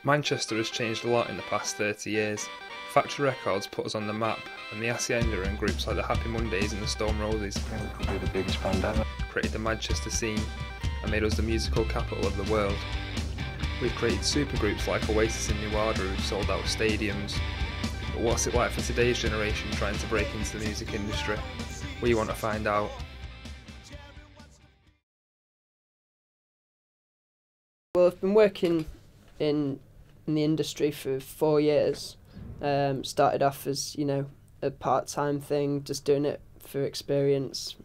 Manchester has changed a lot in the past 30 years. Factory Records put us on the map, and the Hacienda and groups like the Happy Mondays and the Stone Roses Probably the biggest band ever. created the Manchester scene and made us the musical capital of the world. We've created supergroups like Oasis and Nuada who've sold out stadiums. But what's it like for today's generation trying to break into the music industry? We want to find out. Well, I've been working in the industry for 4 years. Started off as, a part-time thing, just doing it for experience,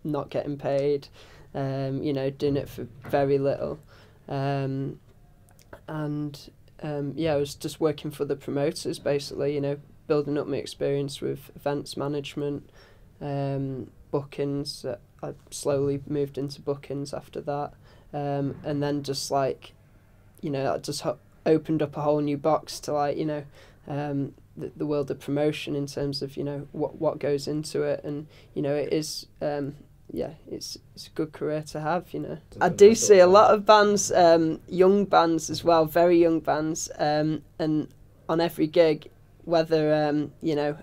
not getting paid, doing it for very little. I was just working for the promoters, basically, building up my experience with events management, bookings. I slowly moved into bookings after that. And then just that just opened up a whole new box to the world of promotion in terms of what goes into it, and it is it's a good career to have. I do see a lot of bands, young bands as well, very young bands, and on every gig, whether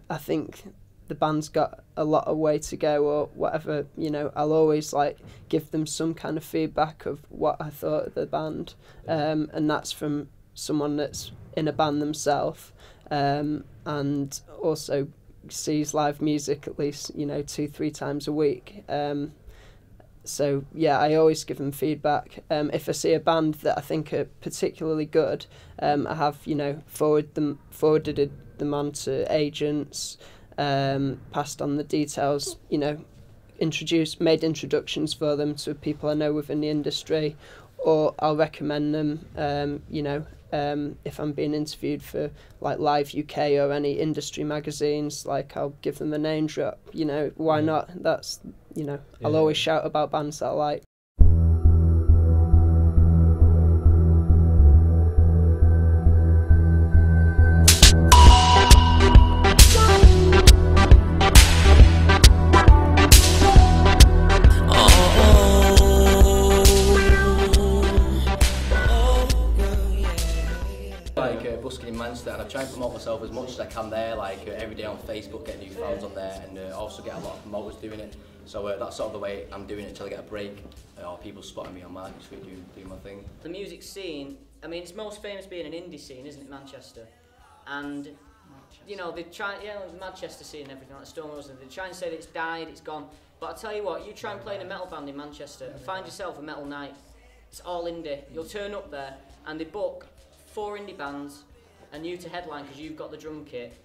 I think the band's got a lot of way to go or whatever, I'll always give them some kind of feedback of what I thought of the band, and that's from someone that's in a band themselves, and also sees live music at least 2-3 times a week. So yeah, I always give them feedback. If I see a band that I think are particularly good, I have forwarded them on to agents, passed on the details, made introductions for them to people I know within the industry, or I'll recommend them, if I'm being interviewed for Live UK or any industry magazines, I'll give them a name drop, why not? That's, I'll always shout about bands that I like. Busking in Manchester, and I try and promote myself as much as I can there, every day on Facebook, get new fans on there, and also get a lot of promoters doing it. So that's sort of the way I'm doing it until I get a break, or people spotting me on Market Street doing my thing. The music scene, it's most famous being an indie scene, isn't it, Manchester? And they try, the Manchester scene and everything, like Stone Roses, they try and say that it's died, it's gone. But I tell you what, you try and play in a metal band in Manchester and find yourself a metal night. It's all indie. You'll turn up there and they book 4 indie bands and you to headline because you've got the drum kit,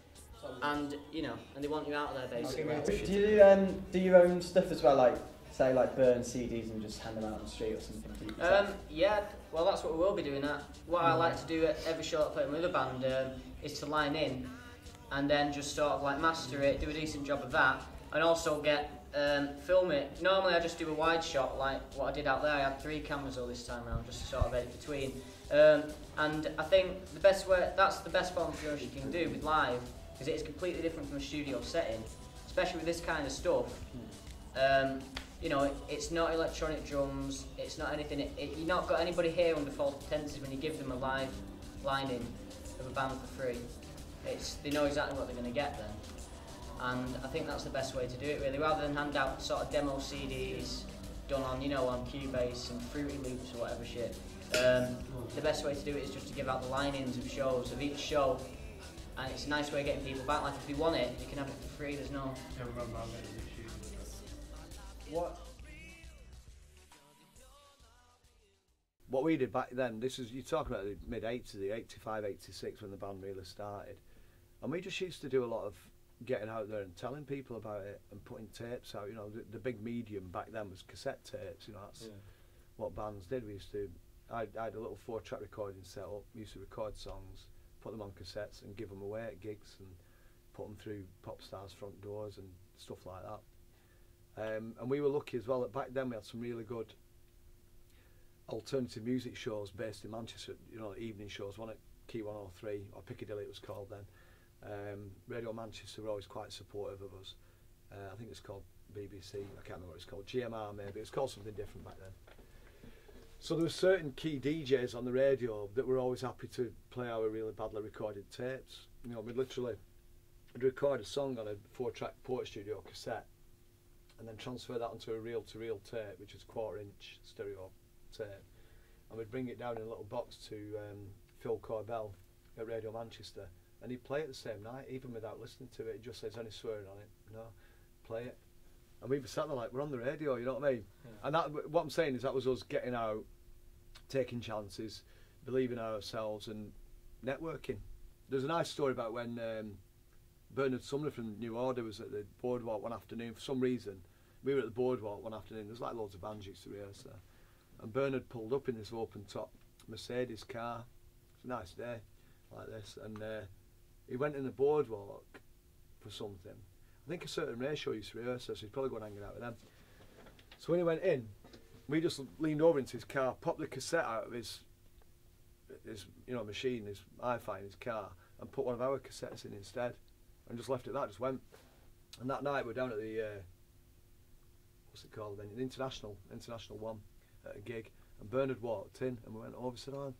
and and they want you out of there basically. Do you do your own stuff as well, say burn CDs and just hand them out on the street or something? Yeah, well that's what we will be doing. That what I like to do at every show I play with a band is to line in, and then just sort of master it, do a decent job of that, and also get film it. Normally I just do a wide shot like what I did out there. I had 3 cameras all this time around, just to sort of edit between. And I think that's the best form of production you can do with live, because it is completely different from a studio setting, especially with this kind of stuff. It's not electronic drums, it's not anything, you've not got anybody here under false pretenses when you give them a live line-in of a band for free. They know exactly what they're going to get then. And I think that's the best way to do it really, rather than hand out sort of demo CDs done on, on Cubase and Fruity Loops or whatever shit. The best way to do it is just to give out the line-ins of shows, of each show, and it's a nice way of getting people back. If they want it, you can have it for free, there's no... What we did back then, you're talking about the mid-80s, the 85, 86 when the band really started, and we just used to do a lot of getting out there and telling people about it and putting tapes out. The big medium back then was cassette tapes. That's what bands did. We used to. I had a little 4-track recording set up. We used to record songs, put them on cassettes, and give them away at gigs, and put them through pop stars' front doors and stuff like that. And we were lucky as well that back then we had some really good alternative music shows based in Manchester. Evening shows, one at Key 103 or Piccadilly it was called then. Radio Manchester were always quite supportive of us. I think it's called BBC, I can't remember what it's called, GMR maybe, it's called something different back then. So there were certain key DJs on the radio that were always happy to play our really badly recorded tapes. You know, I'd record a song on a 4-track Port Studio cassette and then transfer that onto a reel-to-reel tape, which is 1/4-inch stereo tape. And we'd bring it down in a little box to Phil Corbell at Radio Manchester, and he'd play it the same night, even without listening to it. He just says, any swearing on it? No, play it. And we'd be sat there like, we're on the radio, you know what I mean? Yeah. And that, what I'm saying is that was us getting out, taking chances, believing in ourselves and networking. There's a nice story about when Bernard Sumner from New Order was at the Boardwalk one afternoon. For some reason, we were at the Boardwalk one afternoon. There's like loads of bands used to rehearse there. And Bernard pulled up in this open top Mercedes car. It's a nice day, like this. And he went in the Boardwalk for something. I think a certain ratio used to rehearse there, so he's probably going hanging out with them. So when he went in, we just leaned over into his car, popped the cassette out of his machine, his hi-fi in his car, and put one of our cassettes in instead, and just left it that, just went. And that night we're down at the what's it called then, the International One, at a gig, and Bernard walked in, and we went over and said, oh,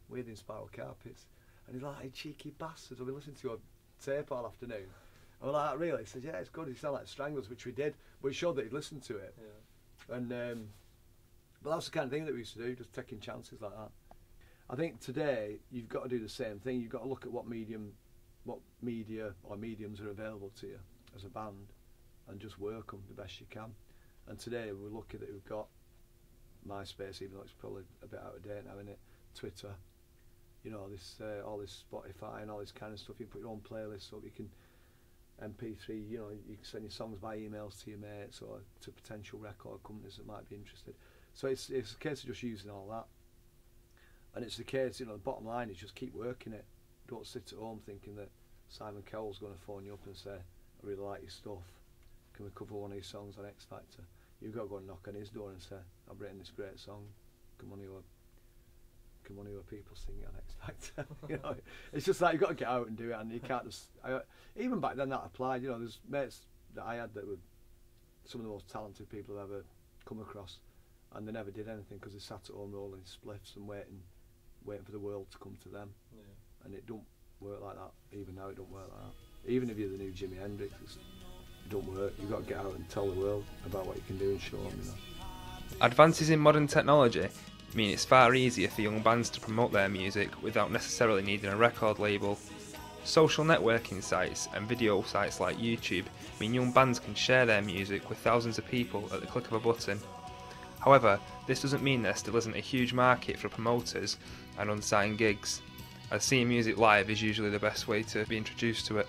we're the Spiral Carpets. And he's like, hey, cheeky bastards, I've been listening to your tape all afternoon. And we're like, really? He said, yeah, it's good, he sounded like Stranglers, which we did, but it showed that he'd listened to it. Yeah. And but that's the kind of thing that we used to do, just taking chances like that. I think today you've got to do the same thing. You've got to look at what media or mediums are available to you as a band, and just work them the best you can. And today we're lucky that we've got MySpace, even though it's probably a bit out of date now, isn't it? Twitter, you know, this all this Spotify and all this kind of stuff. You can put your own playlist up. You can MP3. You know, you can send your songs by emails to your mates or to potential record companies that might be interested. So it's a case of just using all that. And it's the case, you know, the bottom line is just keep working it. Don't sit at home thinking that Simon Cowell's going to phone you up and say, I really like your stuff. Can we cover one of these songs on X Factor? You've got to go and knock on his door and say, I've written this great song. Can one of your people sing it on X Factor? You know, it's just like you've got to get out and do it, and you can't just. Even back then that applied. You know, there's mates that I had that were some of the most talented people I've ever come across, and they never did anything because they sat at home rolling spliffs and waiting for the world to come to them. Yeah. And it don't work like that. Even now, it don't work like that. Even if you're the new Jimi Hendrix, it don't work. You've got to get out and tell the world about what you can do and show them. You know. Advances in modern technology mean it's far easier for young bands to promote their music without necessarily needing a record label. Social networking sites and video sites like YouTube mean young bands can share their music with thousands of people at the click of a button. However, this doesn't mean there still isn't a huge market for promoters and unsigned gigs, as seeing music live is usually the best way to be introduced to it.